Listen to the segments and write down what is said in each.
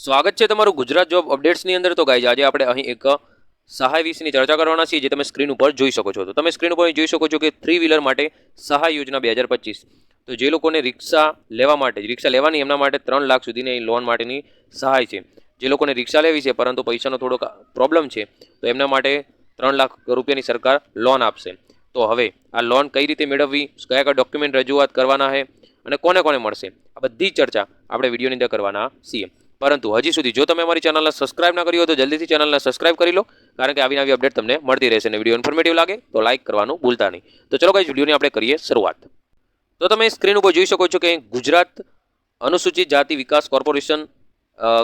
સ્વાગત છે તમારું ગુજરાત જોબ અપડેટ્સની અંદર। તો ગાઈઝ આજે આપણે અહીં એક સહાય વિશેની ચર્ચા કરવાના છીએ, જે તમે સ્ક્રીન ઉપર જોઈ શકો છો। તો તમે સ્ક્રીન ઉપર જોઈ શકો છો કે 3 વ્હીલર માટે સહાય યોજના 2025। તો જે લોકોને રિક્ષા લેવા માટે રિક્ષા લેવાની એમના માટે 3 લાખ સુધીની લોન માટેની સહાય છે। જે લોકોને રિક્ષા લેવી છે પરંતુ પૈસાનો થોડો પ્રોબ્લેમ છે તો એમના માટે 3 લાખ રૂપિયાની સરકાર લોન આપશે। તો હવે આ લોન કઈ રીતે મેળવવી, કયા કયા ડોક્યુમેન્ટ રજૂઆત કરવાના છે અને કોને કોને મળશે, આ બધી ચર્ચા આપણે વિડીયોની અંદર કરવાના છીએ। પરંતુ હજી સુધી જો તમે અમારી ચેનલને સબસ્ક્રાઇબ ના કરી હોય તો જલ્દીથી ચેનલને સબસ્ક્રાઇબ કરી લો, કારણ કે આવી નવી અપડેટ તમને મળતી રહેશે અને વિડીયો ઇન્ફોર્મેટિવ લાગે તો લાઇક કરવાનું ભૂલતા નહીં। તો ચલો ગાઈસ વિડીયોની આપણે કરીએ શરૂઆત। તો તમે સ્ક્રીન ઉપર જોઈ શકો છો કે ગુજરાત અનુસૂચિત જાતિ વિકાસ કોર્પોરેશન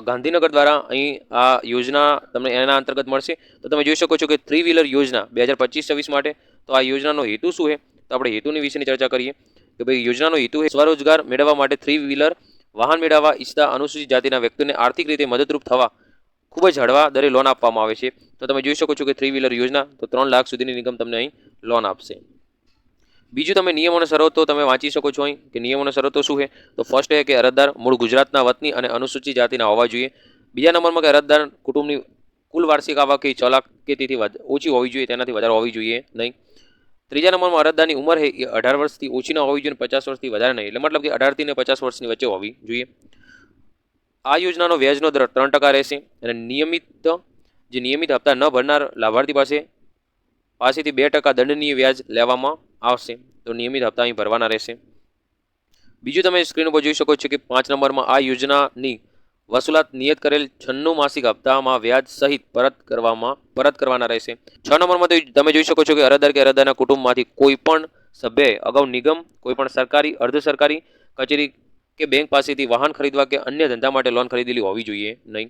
ગાંધીનગર દ્વારા અહીં આ યોજના તમને એના અંતર્ગત મળશે। તો તમે જોઈ શકો છો કે 3 વ્હીલર યોજના 2025-26 માટે। તો આ યોજનાનો હેતુ શું છે, તો આપણે હેતુની વિશેની ચર્ચા કરીએ કે ભાઈ યોજનાનો હેતુ છે સ્વરોજગાર મેળવવા માટે 3 વ્હીલર વાહન મેળવવા ઈચ્છતા અનુસૂચિત જાતિના વ્યક્તિને આર્થિક રીતે મદદરૂપ થવા ખૂબ જ હળવા દરે લોન આપવામાં આવે છે। તો તમે જોઈ શકો છો કે 3 વ્હીલર યોજના તો 3 લાખ સુધીની નિગમ તમને અહીં લોન આપશે। બીજું તમે નિયમો અને શરતો તમે વાંચી શકો છો અહીં કે નિયમો અને શરતો શું છે। તો ફર્સ્ટ છે કે અરજદાર મૂળ ગુજરાતના વતની અને અનુસૂચિત જાતિના હોવા જોઈએ। બીજા નંબરમાં કે અરજદાર કુટુંબની કુલ વાર્ષિક આવક 6 લાખ કે તેથી ઓછી હોવી જોઈએ, તેનાથી વધારે હોવી જોઈએ નહીં। ત્રીજા નંબરમાં અરજદારની ઉંમર છે એ 18 વર્ષથી ઓછી ન હોવી જોઈએ, 50 વર્ષથી વધારે નહીં, એટલે મતલબ કે 18 થી 50 વર્ષની વચ્ચે હોવી જોઈએ। આ યોજનાનો વ્યાજનો દર 3% રહેશે અને નિયમિત હપ્તા ન ભરનાર લાભાર્થી પાસેથી 2% દંડનીય વ્યાજ લેવામાં આવશે। તો નિયમિત હપ્તા અહીં ભરવાના રહેશે। બીજું તમે સ્ક્રીન ઉપર જોઈ શકો છો કે 5 નંબરમાં આ યોજનાની વસૂલાત નિયત કરેલ 96 માસિક હપ્તામાં વ્યાજ સહિત પરત કરવાના રહેશે। 6 નંબરમાં તમે જોઈ શકો છો કે અરજદાર કે અરજદારના કુટુંબમાંથી કોઈ પણ સભ્યએ અગાઉ નિગમ, કોઈ પણ સરકારી, અર્ધ સરકારી કચેરી કે બેંક પાસેથી વાહન ખરીદવા કે અન્ય ધંધા માટે લોન ખરીદેલી હોવી જોઈએ નહીં।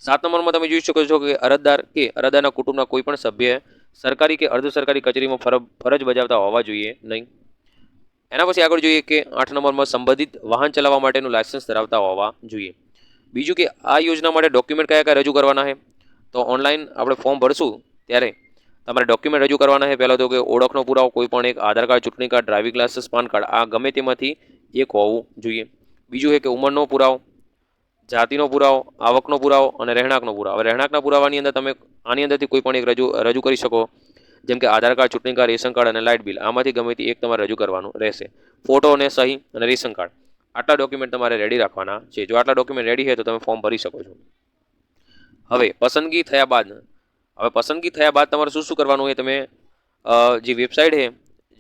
7 નંબરમાં તમે જોઈ શકો છો કે અરજદાર કે અરજદારના કુટુંબના કોઈ પણ સભ્યએ સરકારી કે અર્ધ સરકારી કચેરીમાં ફરજ બજાવતા હોવા જોઈએ નહીં। એના પછી આગળ જોઈએ કે 8 નંબરમાં સંબંધિત વાહન ચલાવવા માટેનું લાયસન્સ ધરાવતા હોવા જોઈએ। બીજું કે આ યોજના માટે ડોક્યુમેન્ટ કયા કયા રજૂ કરવાના છે, તો ઓનલાઈન આપણે ફોર્મ ભરશું ત્યારે તમારે ડોક્યુમેન્ટ રજૂ કરવાના છે। પહેલાં તો કે ઓળખનો પુરાવો કોઈ પણ એક, આધાર કાર્ડ, ચૂંટણી card, driving licence, PAN card, આ ગમે તેમાંથી એક હોવું જોઈએ। બીજું છે કે ઉંમરનો પુરાવો, જાતિનો પુરાવો, આવકનો પુરાવો અને રહેણાંકનો પુરાવો। હવે રહેણાંકના પુરાવાની અંદર તમે આની અંદરથી કોઈ પણ એક રજૂ કરી શકો, જેમ કે આધાર કાર્ડ, ચૂંટણી કાર્ડ, રેશન કાર્ડ અને લાઇટ બિલ, આમાંથી ગમે તે એક તમારે રજૂ કરવાનું રહેશે। ફોટો અને સહી અને રેશન કાર્ડ, આટલા ડોક્યુમેન્ટ તમારે રેડી રાખવાના છે। જો આટલા ડોક્યુમેન્ટ રેડી છે તો તમે ફોર્મ ભરી શકો છો। હવે પસંદગી થયા બાદ તમારે શું શું કરવાનું હોય, તમે જે વેબસાઇટ છે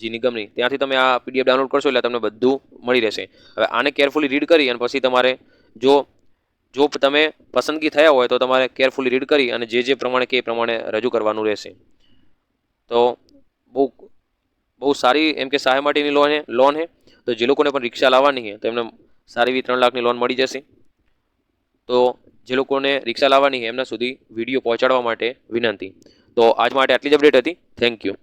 જે નિગમની, ત્યાંથી તમે આ PDF ડાઉનલોડ કરશો એટલે તમને બધું મળી રહેશે। હવે આને કેરફુલી રીડ કરી અને પછી તમારે જો તમે પસંદગી થયા હોય તો તમારે કેરફુલી રીડ કરી અને જે પ્રમાણે કે એ પ્રમાણે રજૂ કરવાનું રહેશે। તો બહુ સારી એમ કે સહાય માટેની લોન છે। તો જે લોકોને પણ રિક્ષા લાવવાની છે તો એમને સારી એવી 3 લાખની લોન મળી જશે। તો જે લોકોને રિક્ષા લાવવાની છે એમના સુધી વિડીયો પહોંચાડવા માટે વિનંતી। તો આજ માટે આટલી જ અપડેટ હતી। Thank you.